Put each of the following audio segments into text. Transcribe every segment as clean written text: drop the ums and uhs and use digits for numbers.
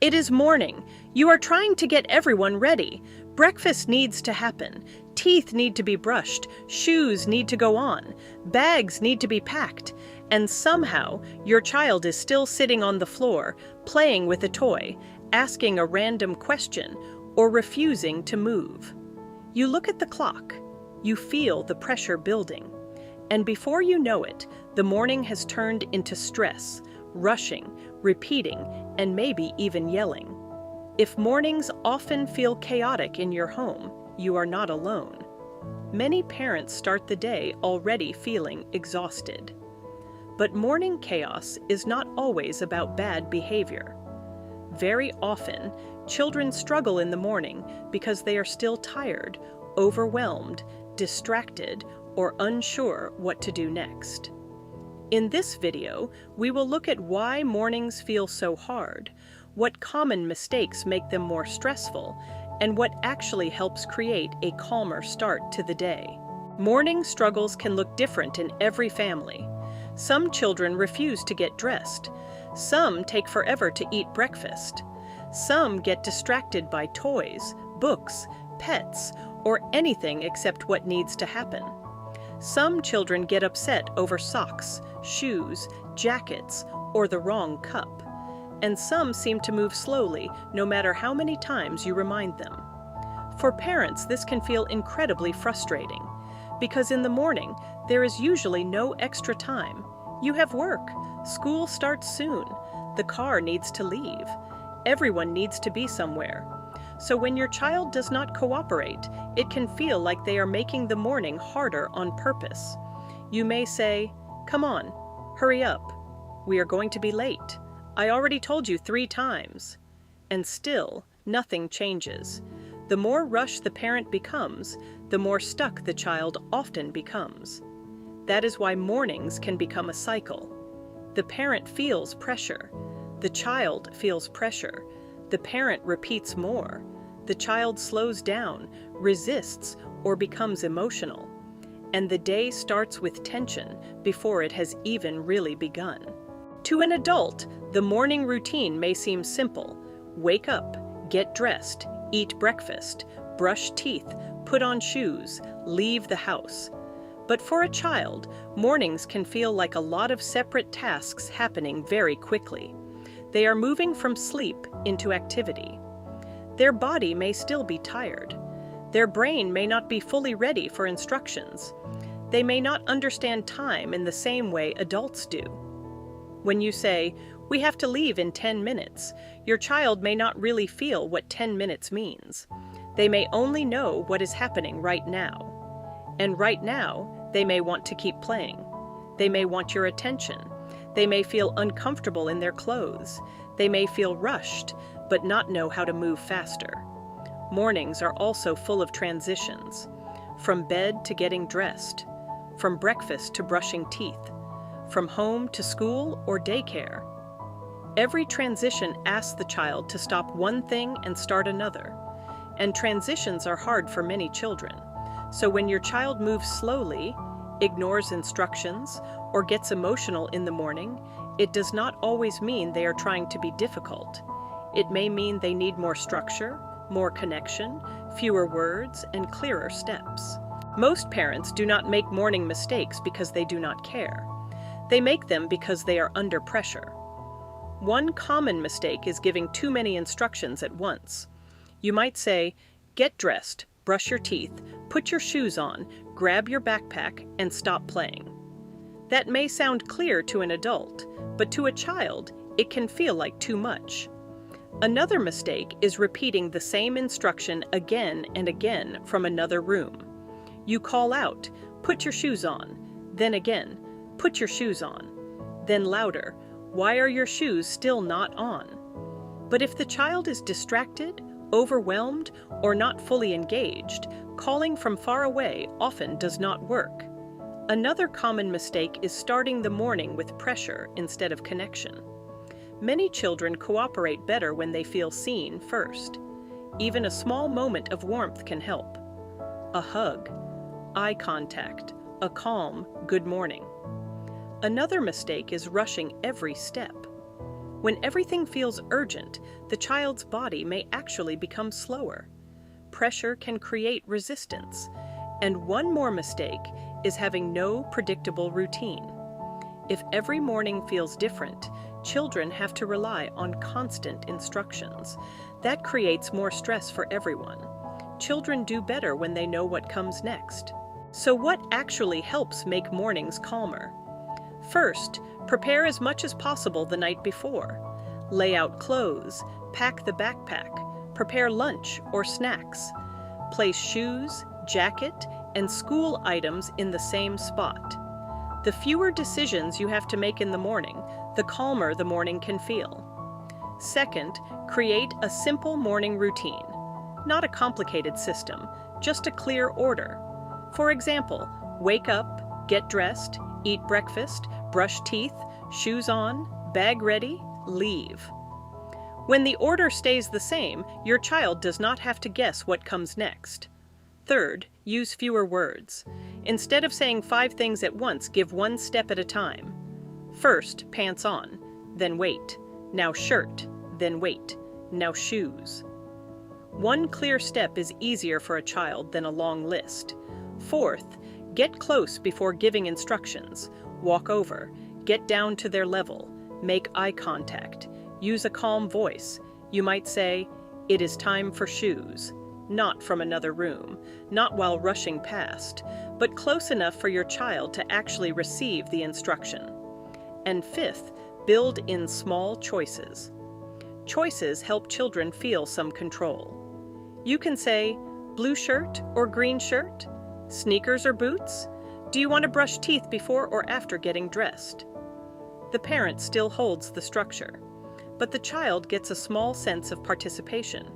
It is morning. You are trying to get everyone ready. Breakfast needs to happen. Teeth need to be brushed. Shoes need to go on. Bags need to be packed. And somehow, your child is still sitting on the floor, playing with a toy, asking a random question, or refusing to move. You look at the clock. You feel the pressure building. And before you know it, the morning has turned into stress, rushing, repeating, and maybe even yelling. If mornings often feel chaotic in your home, you are not alone. Many parents start the day already feeling exhausted. But morning chaos is not always about bad behavior. Very often, children struggle in the morning because they are still tired, overwhelmed, distracted, or unsure what to do next. In this video, we will look at why mornings feel so hard, what common mistakes make them more stressful, and what actually helps create a calmer start to the day. Morning struggles can look different in every family. Some children refuse to get dressed. Some take forever to eat breakfast. Some get distracted by toys, books, pets, or anything except what needs to happen. Some children get upset over socks, shoes, jackets, or the wrong cup. And some seem to move slowly, no matter how many times you remind them. For parents, this can feel incredibly frustrating, because in the morning, there is usually no extra time. You have work, school starts soon, the car needs to leave, everyone needs to be somewhere. So when your child does not cooperate, it can feel like they are making the morning harder on purpose. You may say, "Come on, hurry up. We are going to be late. I already told you 3 times." And still, nothing changes. The more rushed the parent becomes, the more stuck the child often becomes. That is why mornings can become a cycle. The parent feels pressure. The child feels pressure. The parent repeats more. The child slows down, resists, or becomes emotional. And the day starts with tension before it has even really begun. To an adult, the morning routine may seem simple. Wake up, get dressed, eat breakfast, brush teeth, put on shoes, leave the house. But for a child, mornings can feel like a lot of separate tasks happening very quickly. They are moving from sleep into activity. Their body may still be tired. Their brain may not be fully ready for instructions. They may not understand time in the same way adults do. When you say, "We have to leave in 10 minutes," your child may not really feel what 10 minutes means. They may only know what is happening right now. And right now, they may want to keep playing. They may want your attention. They may feel uncomfortable in their clothes. They may feel rushed, but not know how to move faster. Mornings are also full of transitions, from bed to getting dressed, from breakfast to brushing teeth, from home to school or daycare. Every transition asks the child to stop one thing and start another, and transitions are hard for many children. So when your child moves slowly, ignores instructions, or gets emotional in the morning, it does not always mean they are trying to be difficult. It may mean they need more structure, more connection, fewer words, and clearer steps. Most parents do not make morning mistakes because they do not care. They make them because they are under pressure. One common mistake is giving too many instructions at once. You might say, "Get dressed, brush your teeth, put your shoes on, grab your backpack, and stop playing." That may sound clear to an adult, but to a child, it can feel like too much. Another mistake is repeating the same instruction again and again from another room. You call out, "Put your shoes on," then again, "Put your shoes on," then louder, "Why are your shoes still not on?" But if the child is distracted, overwhelmed, or not fully engaged, calling from far away often does not work. Another common mistake is starting the morning with pressure instead of connection. Many children cooperate better when they feel seen first. Even a small moment of warmth can help. A hug, eye contact, a calm "good morning." Another mistake is rushing every step. When everything feels urgent, the child's body may actually become slower. Pressure can create resistance. And one more mistake is having no predictable routine. If every morning feels different, children have to rely on constant instructions. That creates more stress for everyone. Children do better when they know what comes next. So what actually helps make mornings calmer? First, prepare as much as possible the night before. Lay out clothes, pack the backpack, prepare lunch or snacks. Place shoes, jacket, and school items in the same spot. The fewer decisions you have to make in the morning, the calmer the morning can feel. Second, create a simple morning routine. Not a complicated system, just a clear order. For example, wake up, get dressed, eat breakfast, brush teeth, shoes on, bag ready, leave. When the order stays the same, your child does not have to guess what comes next. Third, use fewer words. Instead of saying 5 things at once, give 1 step at a time. First, pants on, then wait. Now shirt, then wait. Now shoes. 1 clear step is easier for a child than a long list. Fourth, get close before giving instructions. Walk over, get down to their level, make eye contact, use a calm voice. You might say, "It is time for shoes," not from another room, not while rushing past, but close enough for your child to actually receive the instruction. And fifth, build in small choices. Choices help children feel some control. You can say, blue shirt or green shirt? Sneakers or boots? Do you want to brush teeth before or after getting dressed? The parent still holds the structure, but the child gets a small sense of participation.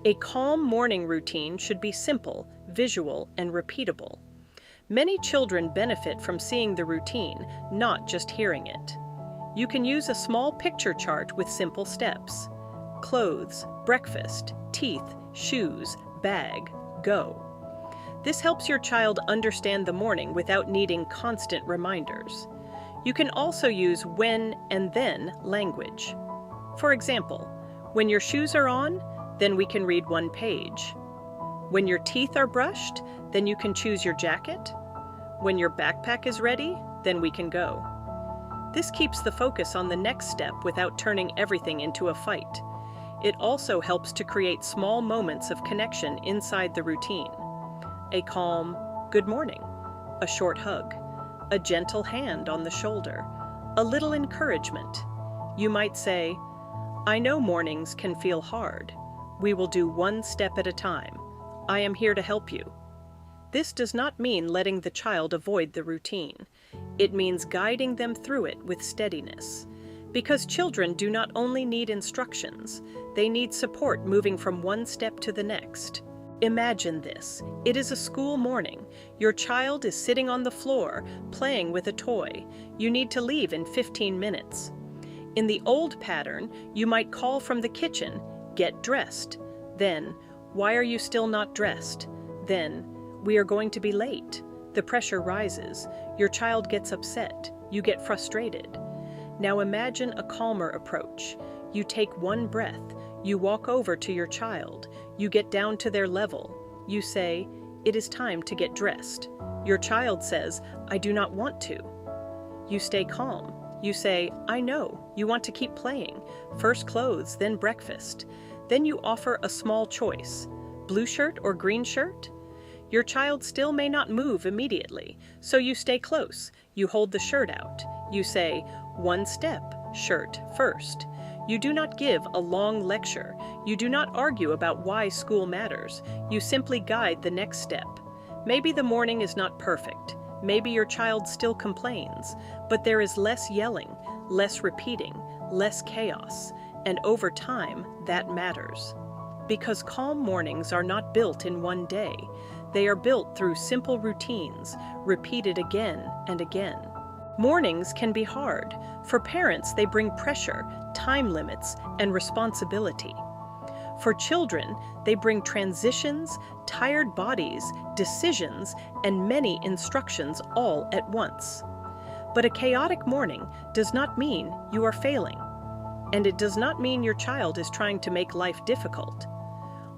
A calm morning routine should be simple, visual, and repeatable. Many children benefit from seeing the routine, not just hearing it. You can use a small picture chart with simple steps. Clothes, breakfast, teeth, shoes, bag, go. This helps your child understand the morning without needing constant reminders. You can also use when and then language. For example, when your shoes are on, then we can read 1 page. When your teeth are brushed, then you can choose your jacket. When your backpack is ready, then we can go. This keeps the focus on the next step without turning everything into a fight. It also helps to create small moments of connection inside the routine. A calm, good morning, a short hug, a gentle hand on the shoulder, a little encouragement. You might say, "I know mornings can feel hard. We will do 1 step at a time. I am here to help you." This does not mean letting the child avoid the routine. It means guiding them through it with steadiness. Because children do not only need instructions, they need support moving from 1 step to the next. Imagine this. It is a school morning. Your child is sitting on the floor, playing with a toy. You need to leave in 15 minutes. In the old pattern, you might call from the kitchen, "Get dressed." Then, "Why are you still not dressed?" Then, "We are going to be late." The pressure rises. Your child gets upset. You get frustrated. Now imagine a calmer approach. You take 1 breath. You walk over to your child. You get down to their level. You say, "It is time to get dressed." Your child says, "I do not want to." You stay calm. You say, "I know, you want to keep playing. First clothes, then breakfast." Then you offer a small choice. Blue shirt or green shirt? Your child still may not move immediately, so you stay close. You hold the shirt out. You say, "1 step, shirt first." You do not give a long lecture. You do not argue about why school matters. You simply guide the next step. Maybe the morning is not perfect. Maybe your child still complains, but there is less yelling, less repeating, less chaos, and over time, that matters. Because calm mornings are not built in 1 day. They are built through simple routines, repeated again and again. Mornings can be hard. For parents, they bring pressure, time limits, and responsibility. For children, they bring transitions, tired bodies, decisions, and many instructions all at once. But a chaotic morning does not mean you are failing. And it does not mean your child is trying to make life difficult.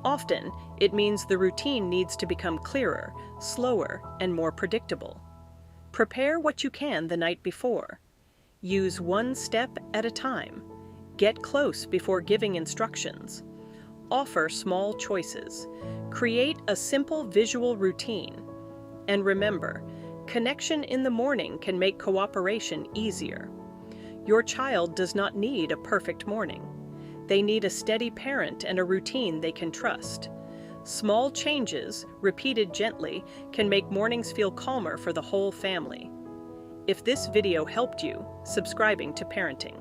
Often, it means the routine needs to become clearer, slower, and more predictable. Prepare what you can the night before. Use one step at a time. Get close before giving instructions. Offer small choices. Create a simple visual routine. And remember, connection in the morning can make cooperation easier. Your child does not need a perfect morning. They need a steady parent and a routine they can trust. Small changes, repeated gently, can make mornings feel calmer for the whole family. If this video helped you, subscribing to Parenting.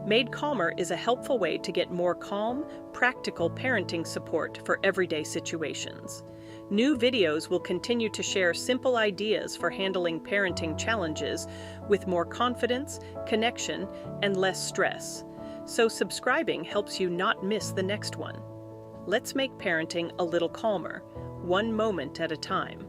Made Calmer is a helpful way to get more calm, practical parenting support for everyday situations. New videos will continue to share simple ideas for handling parenting challenges with more confidence, connection, and less stress. So subscribing helps you not miss the next one. Let's make parenting a little calmer, one moment at a time.